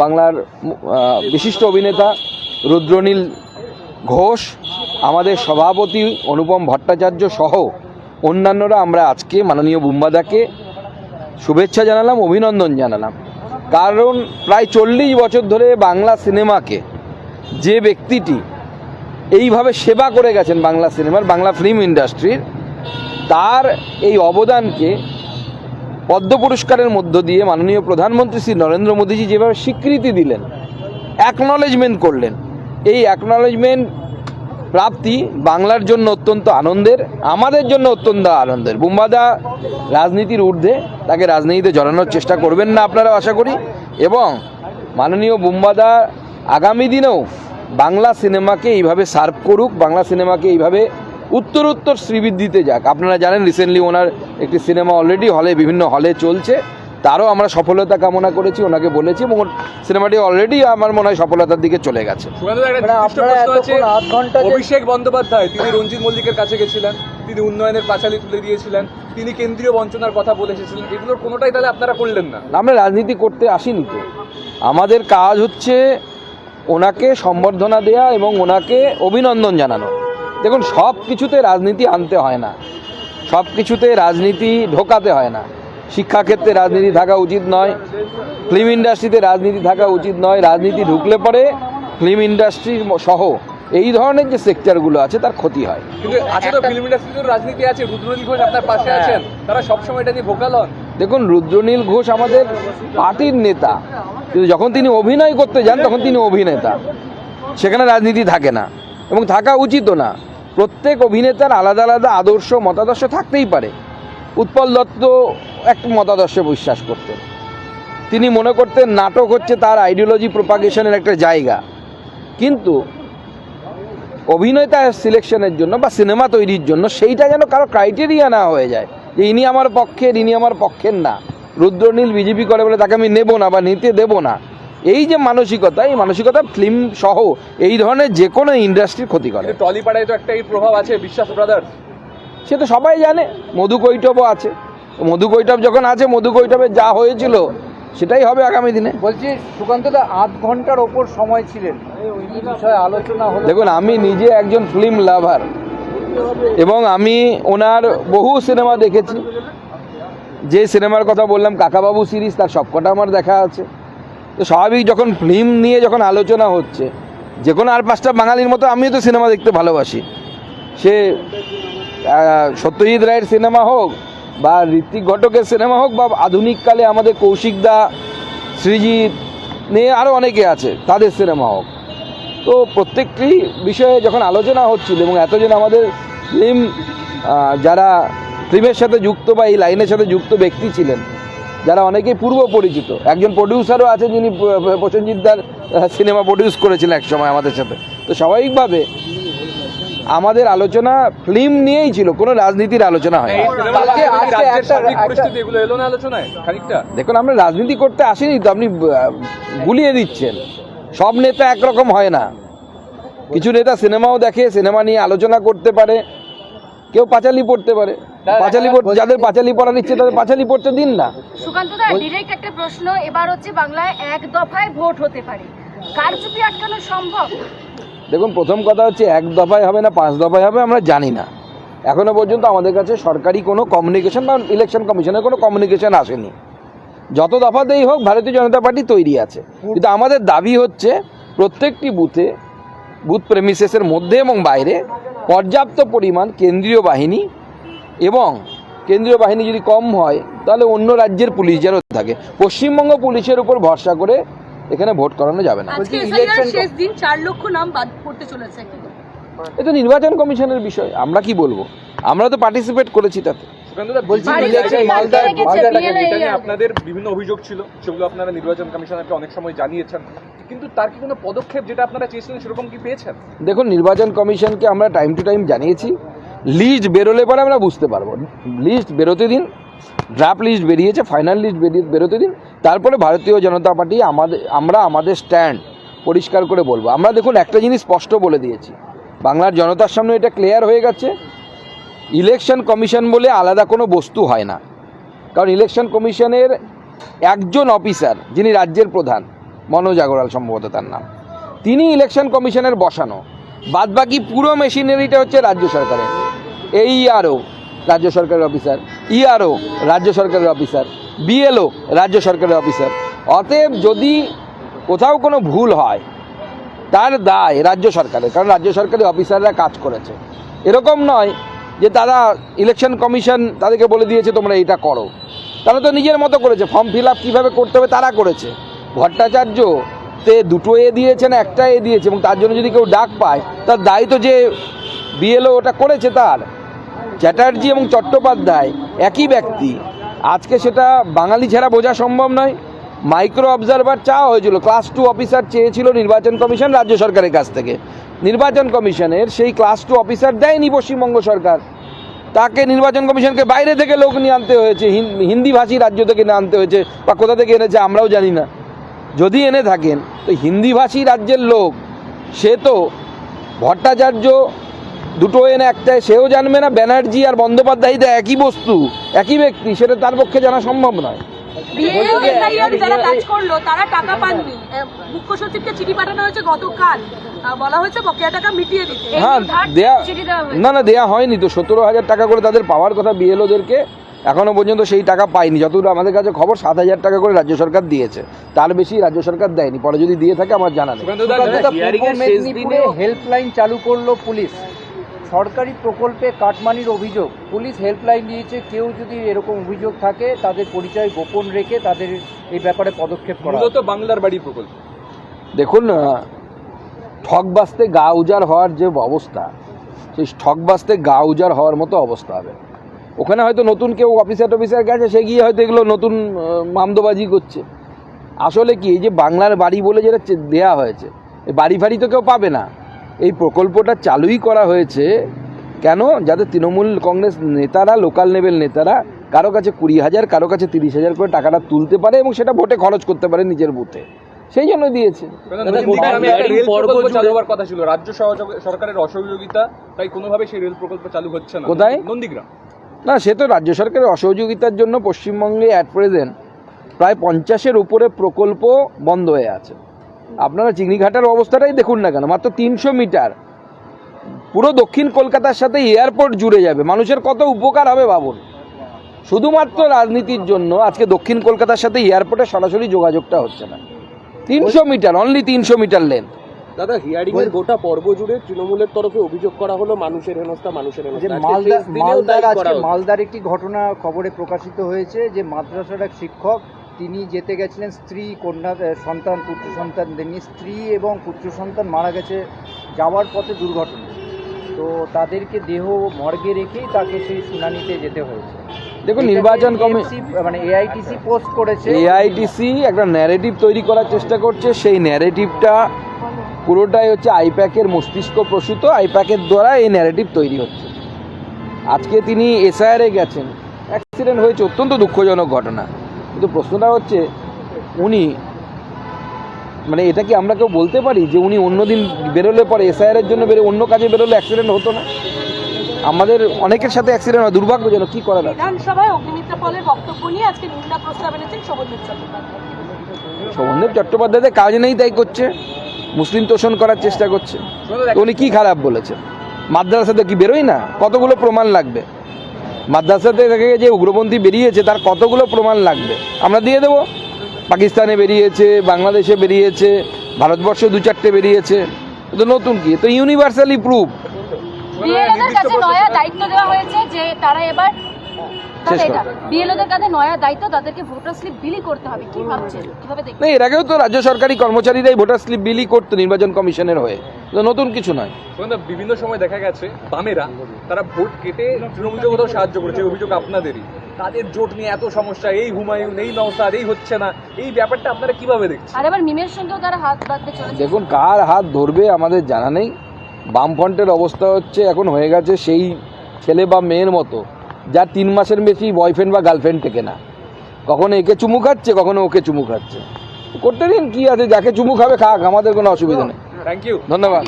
বাংলার বিশিষ্ট অভিনেতা রুদ্রনীল ঘোষ, আমাদের সভাপতি অনুপম ভট্টাচার্য সহ অন্যান্যরা আমরা আজকে মাননীয় বুম্বাদাকে শুভেচ্ছা জানালাম, অভিনন্দন জানালাম। কারণ প্রায় 40 বছর ধরে বাংলা সিনেমাকে যে ব্যক্তিটি এইভাবে সেবা করে গেছেন বাংলা সিনেমার, বাংলা ফিল্ম ইন্ডাস্ট্রির, তার এই অবদানকে পদ্ম পুরস্কারের মধ্য দিয়ে মাননীয় প্রধানমন্ত্রী শ্রী নরেন্দ্র মোদীজি যেভাবে স্বীকৃতি দিলেন, অ্যাকনলেজমেন্ট করলেন, এই অ্যাকনলেজমেন্ট প্রাপ্তি বাংলার জন্য অত্যন্ত আনন্দের, আমাদের জন্য অত্যন্ত আনন্দের। বুম্বাদা রাজনীতির ঊর্ধ্বে, তাকে রাজনীতিতে জড়ানোর চেষ্টা করবেন না আপনারা আশা করি, এবং মাননীয় বুম্বাদা আগামী দিনেও বাংলা সিনেমাকে এইভাবে সার্ভ করুক, বাংলা সিনেমাকে এইভাবে উত্তরোত্তর শ্রীবৃদ্ধিতে যাক। আপনারা জানেন রিসেন্টলি ওনার একটি সিনেমা অলরেডি বিভিন্ন হলে চলছে, তারও আমরা সফলতা কামনা করেছি, ওনাকে বলেছি, এবং সিনেমাটি অলরেডি আমার মনে হয় সফলতার দিকে চলে গেছে। অভিষেক বন্দ্যোপাধ্যায় তিনি রঞ্জিত মল্লিকের কাছে গেছিলেন, তিনি উন্নয়নের পাঁচালী তুলে দিয়েছিলেন, তিনি কেন্দ্রীয় বঞ্চনার কথা বলে এসেছিলেন, এগুলোর কোনোটাই তাহলে আপনারা করলেন না? আমরা রাজনীতি করতে আসিনি তো, আমাদের কাজ হচ্ছে ওনাকে সম্বর্ধনা দেয়া এবং ওনাকে অভিনন্দন জানানো। দেখুন, সব কিছুতে রাজনীতি আনতে হয় না, সব কিছুতে রাজনীতি ঢোকাতে হয় না। শিক্ষাক্ষেত্রে রাজনীতি থাকা উচিত নয়, ফিল্ম ইন্ডাস্ট্রিতে রাজনীতি থাকা উচিত নয়। রাজনীতি ঢুকলে পরে ফিল্ম ইন্ডাস্ট্রি সহ এই ধরনের যে সেক্টরগুলো আছে তার ক্ষতি হয়। কিন্তু আছে তো ফিল্ম ইন্ডাস্ট্রিতে রাজনীতি আছে, রুদ্রনীল ঘোষ আপনার পাশে আছেন, তারা সবসময় এটা নিয়ে ভোকাল হন। দেখুন, রুদ্রনীল ঘোষ আমাদের পার্টির নেতা, কিন্তু যখন তিনি অভিনয় করতে যান তখন তিনি অভিনেতা, সেখানে রাজনীতি থাকে না এবং থাকা উচিতও না। প্রত্যেক অভিনেতার আলাদা আলাদা আদর্শ মতাদর্শ থাকতেই পারে। উৎপল দত্ত একটা মতাদর্শে বিশ্বাস করতেন, তিনি মনে করতেন নাটক হচ্ছে তার আইডিওলজি প্রোপাগেশনের একটা জায়গা, কিন্তু অভিনেতা সিলেকশনের জন্য বা সিনেমা তৈরির জন্য সেইটা যেন কারো ক্রাইটেরিয়া না হয়ে যায় যে ইনি আমার পক্ষের, ইনি আমার পক্ষের না। রুদ্রনীল বিজেপি করে বলে তাকে আমি নেব না বা নিতে দেব না, এই যে মানসিকতা, এই মানসিকতা ফিল্ম সহ এই ধরনের যে কোনো ইন্ডাস্ট্রির ক্ষতি করে। টলিপাড়ায় তো একটা প্রভাব আছে, বিশ্বাস ব্রাদার্স, সে তো সবাই জানে। মধু কৈটবও আছে, মধু কৈটব যখন আছে, মধু কৈটবে যা হয়েছিল সেটাই হবে আগামী দিনে। বলছি সুকান্তদা 8 ঘন্টার ওপর সময় ছিলেন, এই বিষয়ে আলোচনা হলো। দেখুন, আমি নিজে একজন ফিল্ম লাভার এবং আমি ওনার বহু সিনেমা দেখেছি। যে সিনেমার কথা বললাম কাকাবাবু সিরিজ, তার সবকটা আমার দেখা আছে। তো স্বাভাবিক, যখন ফিল্ম নিয়ে যখন আলোচনা হচ্ছে, যে কোনো আর 5টা বাঙালির মতো আমিও তো সিনেমা দেখতে ভালোবাসি। সে সত্যজিৎ রায়ের সিনেমা হোক বা ঋত্বিক ঘটকের সিনেমা হোক বা আধুনিককালে আমাদের কৌশিক দা, সৃজিৎ নিয়ে আরও অনেকে আছে, তাদের সিনেমা হোক। তো প্রত্যেকটি বিষয়ে যখন আলোচনা হচ্ছিল এবং এতজন আমাদের ফিল্ম যারা ফিল্মের সাথে যুক্ত বা এই লাইনের সাথে যুক্ত ব্যক্তি ছিলেন, যারা অনেকেই পূর্ব পরিচিত, একজন প্রডিউসারও আছে যিনি প্রসেনজিৎ দার সিনেমা প্রডিউস করেছিলেন এক সময় আমাদের সাথে। তো স্বাভাবিকভাবে আমাদের আলোচনা ফিল্ম নিয়েই ছিল, কোনো রাজনীতির আলোচনা হয়। দেখুন, আমরা রাজনীতি করতে আসিনি তো, আপনি গুলিয়ে দিচ্ছেন। সব নেতা একরকম হয় না, কিছু নেতা সিনেমাও দেখে, সিনেমা নিয়ে আলোচনা করতে পারে, কেউ পাঁচালি পড়তে পারে। পাঁচালি যাদের পাঁচালি পড়ার ইচ্ছে তাদের পাঁচালি পড়তে দিন না। সুকান্তদা, ডাইরেক্ট একটা প্রশ্ন, এবার হচ্ছে বাংলায় 1 দফায় ভোট হতে পারে, কারচুপি আটকানো সম্ভব? দেখুন, প্রথম কথা হচ্ছে 1 দফায় হবে না 5 দফায় হবে আমরা জানি না। এখনো পর্যন্ত আমাদের কাছে সরকারি কোনো কমিউনিকেশন বা ইলেকশন কমিশনের কোনো কমিউনিকেশন আসেনি। যত দফাতেই হোক ভারতীয় জনতা পার্টি তৈরি আছে, কিন্তু আমাদের দাবি হচ্ছে প্রত্যেকটি বুথে, বুথ প্রেমিসেসের মধ্যে এবং বাইরে পর্যাপ্ত পরিমাণ কেন্দ্রীয় বাহিনী, এবং কেন্দ্রীয় বাহিনী যদি কম হয় তাহলে অন্য রাজ্যের পুলিশ যেন থাকে। পশ্চিমবঙ্গ পুলিশের উপর ভরসা করে এখানে ভোট করানো যাবে না। শেষ দিন 4 লক্ষ নাম বাদ পড়তে চলেছে, এটা নির্বাচন কমিশনের বিষয়, আমরা কি বলবো, আমরা তো পার্টিসিপেট করেছি তাতে। আপনাদের বিভিন্ন অভিযোগ ছিল, সেগুলো আপনারা নির্বাচন কমিশনারকে অনেক সময় জানিয়েছেন, কিন্তু তার কি কোনো পদক্ষেপ যেটা আপনারা চেয়েছিলেন সেরকম কি পেয়েছেন? দেখুন, নির্বাচন কমিশনকে আমরা টাইম টু টাইম জানিয়েছি। লিস্ট বেরোলে পরে আমরা বুঝতে পারবো, লিস্ট বেরোতে দিন, ড্রাফট লিস্ট বেরিয়েছে, ফাইনাল লিস্ট বেরোতে দিন, তারপরে ভারতীয় জনতা পার্টি আমরা আমাদের স্ট্যান্ড পরিষ্কার করে বলবো। আমরা দেখুন, একটা জিনিস স্পষ্ট বলে দিয়েছি, বাংলার জনতার সামনে এটা ক্লিয়ার হয়ে গেছে, ইলেকশন কমিশন বলে আলাদা কোনো বস্তু হয় না। কারণ ইলেকশন কমিশনের একজন অফিসার যিনি রাজ্যের প্রধান, মনোজ আগরওয়াল সম্ভবত তার নাম, তিনি ইলেকশন কমিশনের বসানো, বাদবাকি পুরো মেশিনারিটা হচ্ছে রাজ্য সরকারের। এইআরও রাজ্য সরকারের অফিসার, ইআরও রাজ্য সরকারের অফিসার, বিএলও রাজ্য সরকারের অফিসার। অতএব যদি কোথাও কোনো ভুল হয় তার দায় রাজ্য সরকারের, কারণ রাজ্য সরকারি অফিসাররা কাজ করেছে। এরকম নয় যে তারা ইলেকশন কমিশন তাদেরকে বলে দিয়েছে তোমরা এইটা করো, তারা তো নিজের মতো করেছে। ফর্ম ফিল আপ কীভাবে করতে হবে তারা করেছে। ভট্টাচার্য তে দুটো দিয়েছে না একটা দিয়েছে, এবং তার জন্য যদি কেউ ডাক পায় তার দায়িত্ব যে বিএলও ওটা করেছে তার। চ্যাটার্জি এবং চট্টোপাধ্যায় একই ব্যক্তি, আজকে সেটা বাঙালি ছাড়া বোঝা সম্ভব নয়। মাইক্রো অবজারভার চাওয়া হয়েছিল, ক্লাস 2 অফিসার চেয়েছিল নির্বাচন কমিশন রাজ্য সরকারের কাছ থেকে। নির্বাচন কমিশনের সেই ক্লাস 2 অফিসার দেয়নি পশ্চিমবঙ্গ সরকার, তাকে নির্বাচন কমিশনকে বাইরে থেকে লোক নিয়ে আনতে হয়েছে, হিন্দিভাষী রাজ্য থেকে নিয়ে আনতে হয়েছে, বা কোথা থেকে এনেছে আমরাও জানি না। যদি এনে থাকেন তো হিন্দিভাষী রাজ্যের লোক, সে তো ভট্টাচার্য দুটো এনে একটাই সেও জানবে না, ব্যানার্জি আর বন্দ্যোপাধ্যায়টা একই বস্তু একই ব্যক্তি, সেটা তার পক্ষে জানা সম্ভব নয়। যারা কাজ করলো তারা টাকা পাননি, মুখ্য সচিবকে চিঠি পাঠানো হয়েছে গতকাল, বলা হয়েছে বকেয়া টাকা মিটিয়ে দিতে। হ্যাঁ, দেয়া না দেয়া হয়নি তো। 17,000 টাকা করে তাদের পাওয়ার কথা বিএলওদেরকে, এখনো পর্যন্ত সেই টাকা পায়নি। যতদূর আমাদের কাছে খবর 7,000 টাকা করে রাজ্য সরকার দিয়েছে, তার বেশি রাজ্য সরকার দেয়নি। পরে যদি দিয়ে থাকে আমার জানা নেই। পূর্ব মেদিনীপুরে হেল্পলাইন চালু করলো পুলিশ, সরকারি প্রকল্পে কাটমানির অভিযোগ। পুলিশ হেল্পলাইন দিয়েছে, কেউ যদি এরকম অভিযোগ থাকে তাদের পরিচয় গোপন রেখে তাদের এই ব্যাপারে পদক্ষেপ করা। মূলত বাংলার বাড়ি প্রকল্প। দেখুন, ঠকবাস্তে গা উজাড় হওয়ার যে অবস্থা, সেই ঠকবাস্তে গা উজাড় হওয়ার মতো অবস্থা হবে। ওখানে হয়তো নতুন কেউ অফিসার গেছে, সে গিয়ে হয়তো এগুলো নতুন মামদোবাজি করছে। আসলে কি, এই যে বাংলার বাড়ি বলে যেটা দেয়া হয়েছে, এই বাড়ি ফাড়ি তো কেউ পাবে না। এই প্রকল্পটা চালুই করা হয়েছে কেন? যাতে তৃণমূল কংগ্রেস নেতারা, লোকাল লেভেল নেতারা কারো কাছে 20,000, কারো কাছে 30,000 করে টাকাটা তুলতে পারে এবং সেটা ভোটে খরচ করতে পারে নিজের বুথে, সেই জন্য দিয়েছে। চালু হওয়ার কথা ছিল, রাজ্য সরকারের অসহযোগিতা, তাই কোনোভাবে সেই রেল প্রকল্প চালু হচ্ছে না। কোথায়? নন্দীগ্রাম। না, সে তো রাজ্য সরকারের অসহযোগিতার জন্য পশ্চিমবঙ্গে অ্যাট প্রেজেন্ট প্রায় 50-এর উপরে প্রকল্প বন্ধ হয়ে আছে। আপনারা চিংড়িঘাটার অবস্থাটাই দেখুন না কেন, মাত্র 300 মিটার, পুরো দক্ষিণ কলকাতার সাথে এয়ারপোর্ট জুড়ে যাবে। মানুষের কত উপকার হবে ভাবুন। শুধুমাত্র রাজনীতির জন্য আজকে দক্ষিণ কলকাতার সাথে এয়ারপোর্টে সরাসরি যোগাযোগটা হচ্ছে না। 300 মিটার, অনলি 300 মিটার লেন। দাদা, হিয়ারিং এর গোটা পর্ব জুড়ে তৃণমূলের তরফে অভিযোগ করা হলো মানুষের হেনস্থা। মালদার একটি ঘটনা খবরে প্রকাশিত হয়েছে যে মাদ্রাসার এক শিক্ষক, তিনি যেতে গেছিলেন, স্ত্রী, কন্যা, সন্তান, পুত্র সন্তান নিয়ে, স্ত্রী এবং পুত্র সন্তান মারা গেছে যাওয়ার পথে দুর্ঘটনা। তো তাদেরকে দেহ মর্গে রেখেই তাকে সেই শুনানিতে যেতে হয়েছে। দেখুন, নির্বাচন কমিশন মানে এআইটিসি পোস্ট করেছে, এআইটিসি একটা ন্যারেটিভ তৈরি করার চেষ্টা করছে। সেই ন্যারেটিভটা পুরোটাই হচ্ছে আইপ্যাকের মস্তিষ্ক প্রসূত, আইপ্যাকের দ্বারা এই ন্যারেটিভ তৈরি হচ্ছে। আজকে তিনি এসআইআরে গেছেন, অ্যাক্সিডেন্ট হয়েছে, অত্যন্ত দুঃখজনক ঘটনা। কিন্তু প্রশ্নটা হচ্ছে, উনি মানে এটা কি আমরা কেউ বলতে পারি যে উনি অন্যদিন বেরোলে পরে এসআইআরের জন্য অন্য কাজে বেরোলে অ্যাক্সিডেন্ট হতো না? আমাদের অনেকের সাথে অ্যাক্সিডেন্ট হয়, দুর্ভাগ্যজনক। কি করা যায়? বিধানসভায় অগ্নিমিত্রা পলের বক্তব্য নিয়ে আজকে নিন্দা প্রস্তাব এনেছেন শোভনদেব চট্টোপাধ্যায়। শোভনদেব চট্টোপাধ্যায় কাজ নেই তাই করছে, মুসলিম তোষণ করার চেষ্টা করছে। তো উনি কি খারাপ বলেছেন? মাদ্রাসাতে কি বেরোয় না? কতগুলো প্রমাণ লাগবে? মাদ্রাসাতে থেকে যে উগ্রপন্থী বেরিয়েছে তার কতগুলো প্রমাণ লাগবে, আমরা দিয়ে দেবো। পাকিস্তানে বেরিয়েছে, বাংলাদেশে বেরিয়েছে, ভারতবর্ষে 2-4টে বেরিয়েছে, তো নতুন কি? তো ইউনিভার্সালি প্রুফ। বিএলওদের কাছে নয়া দায়িত্ব দেওয়া হয়েছে যে তারা এবার বিএলওদের কাছে নয়া দায়িত্ব, তাদেরকে ভোটার স্লিপ বিলি করতে হবে। কি ভাবছেন, কিভাবে দেখবেন? এর আগেও তো রাজ্য সরকারি কর্মচারীরাই ভোটার স্লিপ বিলি করতো নির্বাচন কমিশনের হয়ে, তো নতুন কিছু নয়। বিভিন্ন সময় দেখা গেছে বামেরা তারা ভোট কেটে তৃণমূলকে কোথাও সাহায্য করেছে, অভিযোগ আপনাদেরই। তাদের জোট নিয়ে এত সমস্যা, এই হুমায়ুন, এই নওশাদ, এই হচ্ছে না, এই ব্যাপারটা আপনারা কিভাবে দেখছেন? আর এবার মিমের সঙ্গেও তারা হাত বাঁধতে চলেছে। দেখুন, কার হাত ধরবে আমাদের জানা নেই। বামফ্রন্টের অবস্থা হচ্ছে এখন হয়ে গেছে সেই ছেলে বা মেয়ের মতো, যার 3 মাসের বেশি বয়ফ্রেন্ড বা গার্লফ্রেন্ড থেকে না, কখনো একে চুমু খাচ্ছে, কখনো ওকে চুমু খাচ্ছে। করতে দিন, কি আছে, যাকে চুমু খাবে খাক, আমাদের কোনো অসুবিধা নেই। থ্যাংক ইউ, ধন্যবাদ।